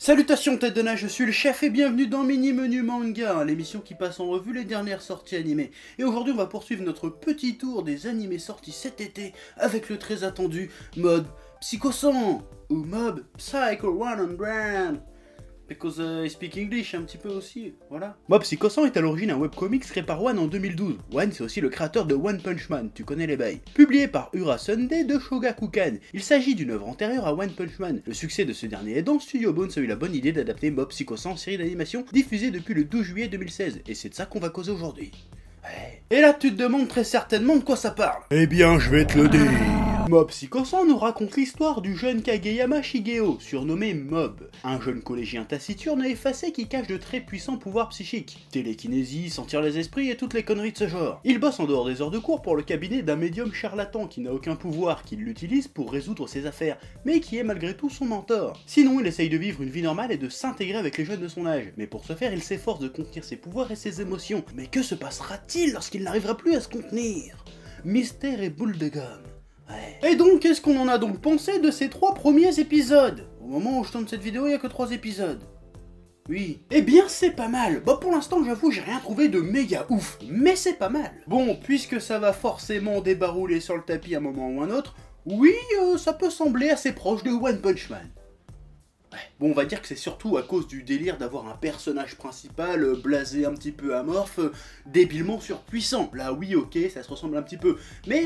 Salutations tête de nage, je suis le chef et bienvenue dans Mini Menu Manga, l'émission qui passe en revue les dernières sorties animées. Et aujourd'hui on va poursuivre notre petit tour des animés sortis cet été avec le très attendu Mob Psycho 100 ou Mob Psycho 100. Because I speak English un petit peu aussi, voilà. Mob Psycho 100 est à l'origine un webcomic créé par One en 2012. One c'est aussi le créateur de One Punch Man, tu connais les bails. Publié par Ura Sunday de Shogakukan. Il s'agit d'une œuvre antérieure à One Punch Man. Le succès de ce dernier aidant, Studio Bones a eu la bonne idée d'adapter Mob Psycho 100 en série d'animation diffusée depuis le 12 juillet 2016. Et c'est de ça qu'on va causer aujourd'hui. Ouais. Et là tu te demandes très certainement de quoi ça parle. Eh bien je vais te le dire. Mob Psycho 100 nous raconte l'histoire du jeune Kageyama Shigeo, surnommé Mob, un jeune collégien taciturne et effacé qui cache de très puissants pouvoirs psychiques, télékinésie, sentir les esprits et toutes les conneries de ce genre. Il bosse en dehors des heures de cours pour le cabinet d'un médium charlatan qui n'a aucun pouvoir, qui l'utilise pour résoudre ses affaires, mais qui est malgré tout son mentor. Sinon il essaye de vivre une vie normale et de s'intégrer avec les jeunes de son âge, mais pour ce faire il s'efforce de contenir ses pouvoirs et ses émotions. Mais que se passera-t-il lorsqu'il n'arrivera plus à se contenir? Mystère et boule de gomme. Ouais. Et donc, qu'est-ce qu'on en a donc pensé de ces 3 premiers épisodes? Au moment où je tourne cette vidéo, il n'y a que 3 épisodes. Oui. Eh bien, c'est pas mal. Bah, pour l'instant, j'avoue, j'ai rien trouvé de méga ouf, mais c'est pas mal. Bon, puisque ça va forcément débarouler sur le tapis à un moment ou un autre, oui, ça peut sembler assez proche de One Punch Man. Ouais. Bon, on va dire que c'est surtout à cause du délire d'avoir un personnage principal blasé un petit peu amorphe, débilement surpuissant. Là, oui, ok, ça se ressemble un petit peu. Mais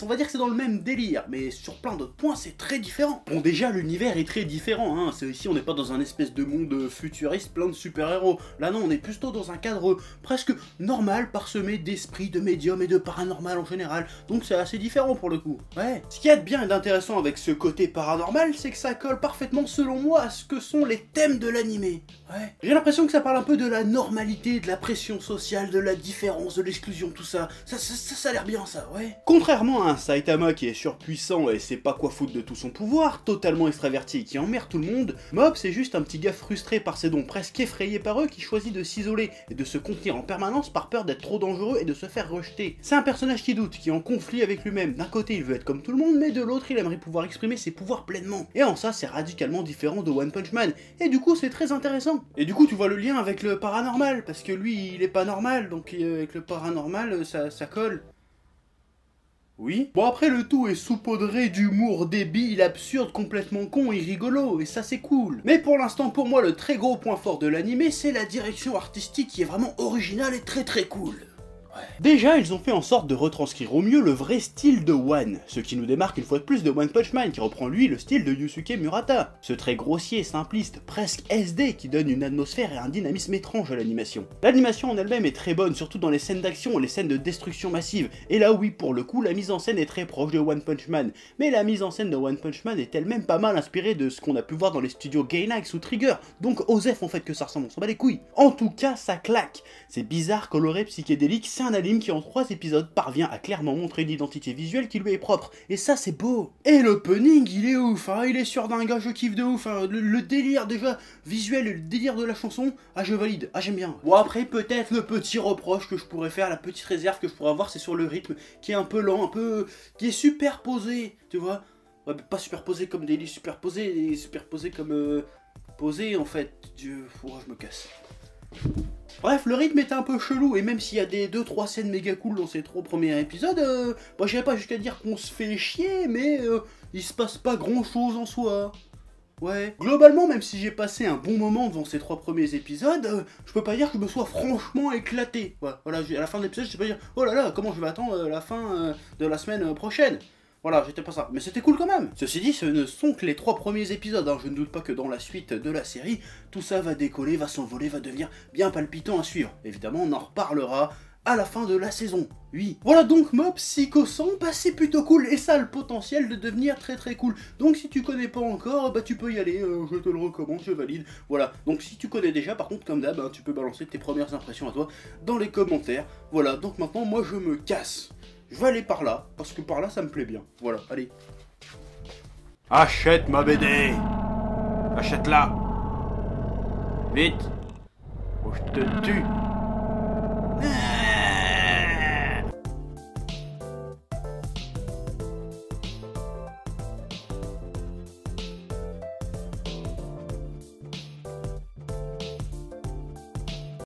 on va dire que c'est dans le même délire. Mais sur plein d'autres points, c'est très différent. Bon, déjà, l'univers est très différent. Hein. Ici, on n'est pas dans un espèce de monde futuriste plein de super-héros. Là, non, on est plutôt dans un cadre presque normal, parsemé d'esprits, de médiums et de paranormal en général. Donc, c'est assez différent pour le coup. Ouais. Ce qu'il y a de bien et d'intéressant avec ce côté paranormal, c'est que ça colle parfaitement, selon moi, à ce que sont les thèmes de l'animé. Ouais. J'ai l'impression que ça parle un peu de la normalité, de la pression sociale, de la différence, de l'exclusion, tout ça. Ça a l'air bien ça, ouais. Contrairement à un Saitama qui est surpuissant et sait pas quoi foutre de tout son pouvoir, totalement extraverti et qui emmerde tout le monde, Mob c'est juste un petit gars frustré par ses dons, presque effrayé par eux, qui choisit de s'isoler et de se contenir en permanence par peur d'être trop dangereux et de se faire rejeter. C'est un personnage qui doute, qui est en conflit avec lui-même. D'un côté il veut être comme tout le monde, mais de l'autre il aimerait pouvoir exprimer ses pouvoirs pleinement. Et en ça c'est radicalement différent de One Punch Man, et du coup c'est très intéressant. Et du coup tu vois le lien avec le paranormal, parce que lui il est pas normal, donc avec le paranormal ça colle. Oui. Bon après le tout est saupoudré d'humour débile, absurde, complètement con et rigolo, et ça c'est cool. Mais pour l'instant pour moi le très gros point fort de l'animé c'est la direction artistique qui est vraiment originale et très cool. Ouais. Déjà, ils ont fait en sorte de retranscrire au mieux le vrai style de One, ce qui nous démarque une fois de plus de One Punch Man qui reprend lui le style de Yusuke Murata. Ce trait grossier, simpliste, presque SD qui donne une atmosphère et un dynamisme étrange à l'animation. L'animation en elle-même est très bonne, surtout dans les scènes d'action et les scènes de destruction massive. Et là oui, pour le coup, la mise en scène est très proche de One Punch Man. Mais la mise en scène de One Punch Man est elle-même pas mal inspirée de ce qu'on a pu voir dans les studios Gainax ou Trigger. Donc osef en fait que ça ressemble, on s'en bat les couilles. En tout cas, ça claque. C'est bizarre, coloré, psychédélique, c'est un anime qui en 3 épisodes parvient à clairement montrer une identité visuelle qui lui est propre, et ça c'est beau. Et l'opening il est ouf, hein, il est sur d'un gars, je kiffe de ouf, hein. Le délire déjà visuel et le délire de la chanson, ah je valide, ah j'aime bien. Bon après peut-être le petit reproche que je pourrais faire, la petite réserve que je pourrais avoir, c'est sur le rythme qui est un peu lent, qui est superposé, tu vois. Ouais, pas superposé comme des lits superposés, superposé comme posé en fait. Je me casse. Bref, le rythme était un peu chelou, et même s'il y a des 2-3 scènes méga cool dans ces 3 premiers épisodes, bon, j'irais pas jusqu'à dire qu'on se fait chier, mais il se passe pas grand chose en soi. Ouais. Globalement, même si j'ai passé un bon moment devant ces 3 premiers épisodes, je peux pas dire que je me sois franchement éclaté. Ouais, voilà, à la fin de l'épisode, je sais pas dire, oh là là, comment je vais attendre la fin de la semaine prochaine. Voilà, j'étais pas ça. Mais c'était cool quand même. Ceci dit, ce ne sont que les 3 premiers épisodes. Hein. Je ne doute pas que dans la suite de la série, tout ça va décoller, va s'envoler, va devenir bien palpitant à suivre. Évidemment, on en reparlera à la fin de la saison. Oui. Voilà donc Mob Psycho 100, bah c'est plutôt cool. Et ça a le potentiel de devenir très cool. Donc si tu connais pas encore, bah tu peux y aller. Je te le recommande, je valide. Voilà. Donc si tu connais déjà, par contre, comme d'hab, hein, tu peux balancer tes premières impressions à toi dans les commentaires. Voilà. Donc maintenant, moi je me casse. Je vais aller par là, parce que par là ça me plaît bien. Voilà, allez. Achète ma BD. Achète-la. Vite. Ou je te tue.